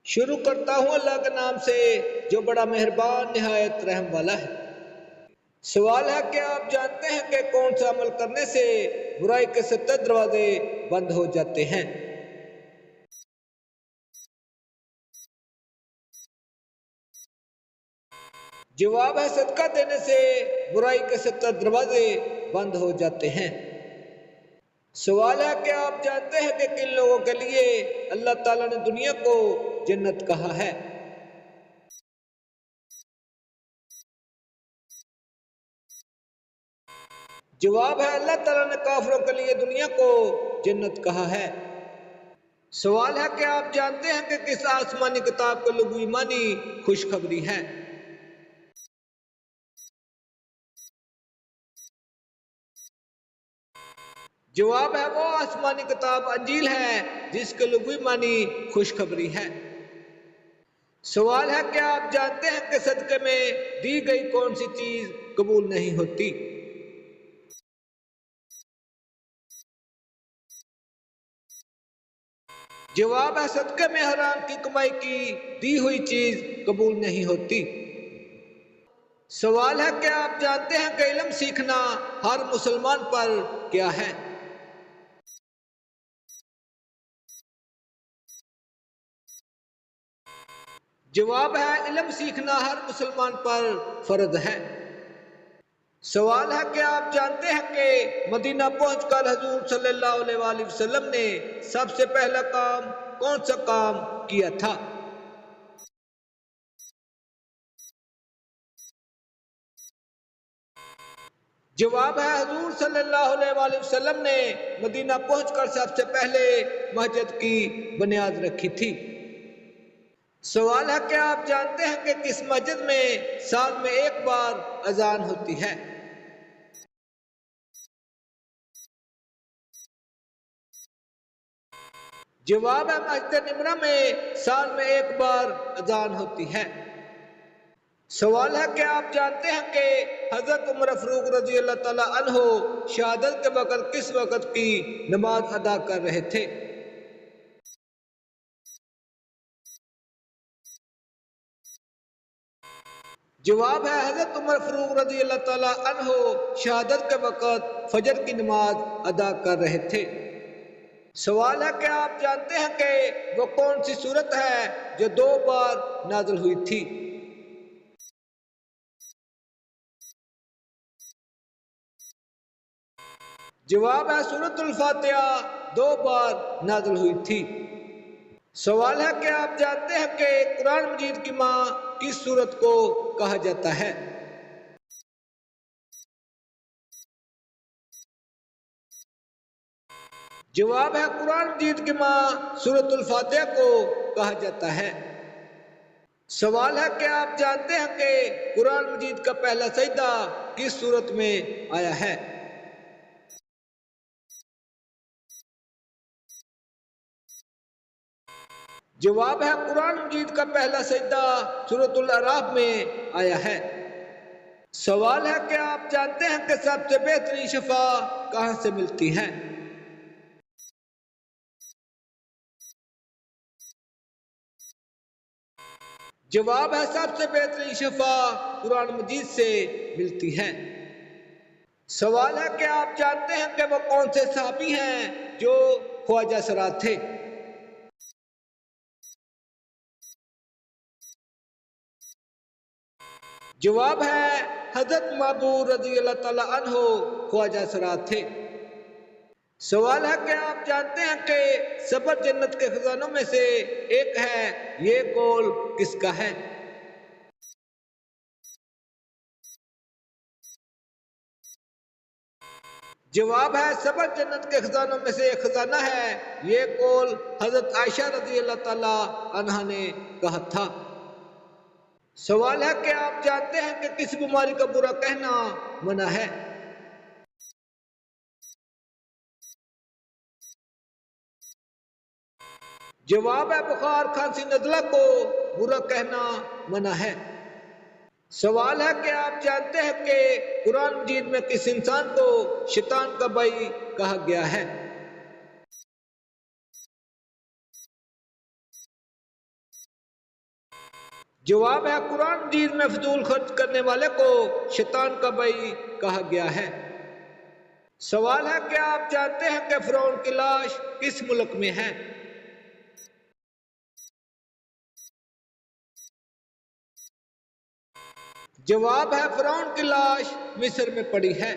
شروع کرتا ہوں اللہ کے نام سے جو بڑا مہربان نہایت رحم والا ہے۔ سوال ہے کہ آپ جانتے ہیں کہ کون سا عمل کرنے سے برائی کے 70 دروازے بند ہو جاتے ہیں؟ جواب ہے صدقہ دینے سے برائی کے 70 دروازے بند ہو جاتے ہیں۔ سوال ہے کہ آپ جانتے ہیں کہ کن لوگوں کے لیے اللہ تعالیٰ نے دنیا کو جنت کہا ہے؟ جواب ہے اللہ تعالیٰ نے کافروں کے لیے دنیا کو جنت کہا ہے۔ سوال ہے کہ آپ جانتے ہیں کہ کس آسمانی کتاب کا لغوی معنی خوشخبری ہے؟ جواب ہے وہ آسمانی کتاب انجیل ہے جس کے لغوی معنی خوشخبری ہے۔ سوال ہے کہ آپ جانتے ہیں کہ صدقے میں دی گئی کون سی چیز قبول نہیں ہوتی؟ جواب ہے صدقے میں حرام کی کمائی کی دی ہوئی چیز قبول نہیں ہوتی۔ سوال ہے کہ آپ جانتے ہیں کہ علم سیکھنا ہر مسلمان پر کیا ہے؟ جواب ہے علم سیکھنا ہر مسلمان پر فرض ہے۔ سوال ہے کہ آپ جانتے ہیں کہ مدینہ پہنچ کر حضور صلی اللہ علیہ وآلہ وسلم نے سب سے پہلا کام کون سا کام کیا تھا؟ جواب ہے حضور صلی اللہ علیہ وآلہ وسلم نے مدینہ پہنچ کر سب سے پہلے مسجد کی بنیاد رکھی تھی۔ سوال ہے کہ آپ جانتے ہیں کہ کس مسجد میں سال میں ایک بار اذان ہوتی ہے؟ جواب ہے مسجد نمرہ میں سال میں ایک بار اذان ہوتی ہے۔ سوال ہے کہ آپ جانتے ہیں کہ حضرت عمر فاروق رضی اللہ تعالیٰ عنہ شہادت کے وقت کس وقت کی نماز ادا کر رہے تھے؟ جواب ہے حضرت عمر فاروق رضی اللہ تعالیٰ عنہ شہادت کے وقت فجر کی نماز ادا کر رہے تھے۔ سوال ہے کہ آپ جانتے ہیں کہ وہ کون سی سورت ہے جو 2 بار نازل ہوئی تھی؟ جواب ہے سورۃ الفاتحہ 2 بار نازل ہوئی تھی۔ سوال ہے کہ آپ جانتے ہیں کہ قرآن مجید کی ماں کس سورت کو کہا جاتا ہے؟ جواب ہے قرآن مجید کی ماں سورۃ الفاتحہ کو کہا جاتا ہے۔ سوال ہے کہ آپ جانتے ہیں کہ قرآن مجید کا پہلا سجدہ کس سورت میں آیا ہے؟ جواب ہے قرآن مجید کا پہلا سجدہ سورۃ الاعراف میں آیا ہے۔ سوال ہے کہ آپ جانتے ہیں کہ سب سے بہترین شفا کہاں سے ملتی ہے؟ جواب ہے سب سے بہترین شفا قرآن مجید سے ملتی ہے۔ سوال ہے کہ آپ جانتے ہیں کہ وہ کون سے صحابی ہیں جو خواجہ سرا تھے؟ جواب ہے حضرت معبود رضی اللہ تعالیٰ عنہ خواجہ سرا تھے۔ سوال ہے کہ آپ جانتے ہیں کہ صبر جنت کے خزانوں میں سے ایک ہے، یہ قول کس کا ہے؟ جواب ہے صبر جنت کے خزانوں میں سے ایک خزانہ ہے، یہ قول حضرت عائشہ رضی اللہ تعالیٰ عنہا نے کہا تھا۔ سوال ہے کہ آپ جانتے ہیں کہ کس بیماری کا برا کہنا منع ہے؟ جواب ہے بخار کھانسی نزلہ کو برا کہنا منع ہے۔ سوال ہے کہ آپ جانتے ہیں کہ قرآن مجید میں کس انسان کو شیطان کا بھائی کہا گیا ہے؟ جواب ہے قرآن مجید میں فضول خرچ کرنے والے کو شیطان کا بھائی کہا گیا ہے۔ سوال ہے کیا آپ جانتے ہیں کہ فرعون کی لاش کس ملک میں ہے؟ جواب ہے فرعون کی لاش مصر میں پڑی ہے۔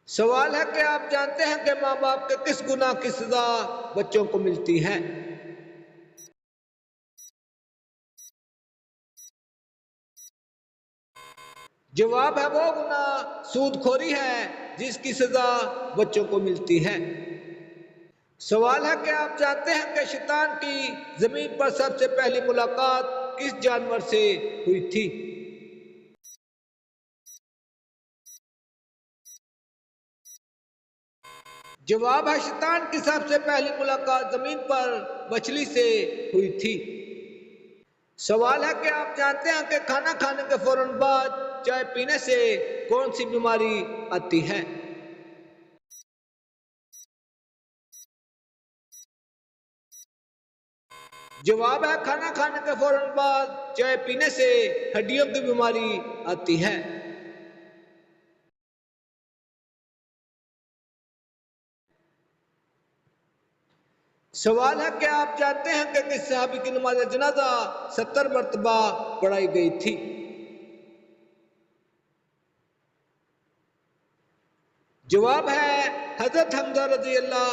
سوال ہے کہ آپ جانتے ہیں کہ ماں باپ کے کس گناہ کی سزا بچوں کو ملتی ہے؟ جواب ہے وہ گناہ سود خوری ہے جس کی سزا بچوں کو ملتی ہے۔ سوال ہے کہ آپ جانتے ہیں کہ شیطان کی زمین پر سب سے پہلی ملاقات کس جانور سے ہوئی تھی؟ جواب ہے شیطان کی سب سے پہلی ملاقات زمین پر مچھلی سے ہوئی تھی۔ سوال ہے کہ آپ جانتے ہیں کہ کھانا کھانے کے فوراً بعد چائے پینے سے کون سی بیماری آتی ہے؟ جواب ہے کھانا کھانے کے فوراً بعد چائے پینے سے ہڈیوں کی بیماری آتی ہے۔ سوال ہے کہ آپ جانتے ہیں کہ کس صحابی کی نماز جنازہ 70 مرتبہ پڑھائی گئی تھی؟ جواب ہے حضرت حمزہ رضی اللہ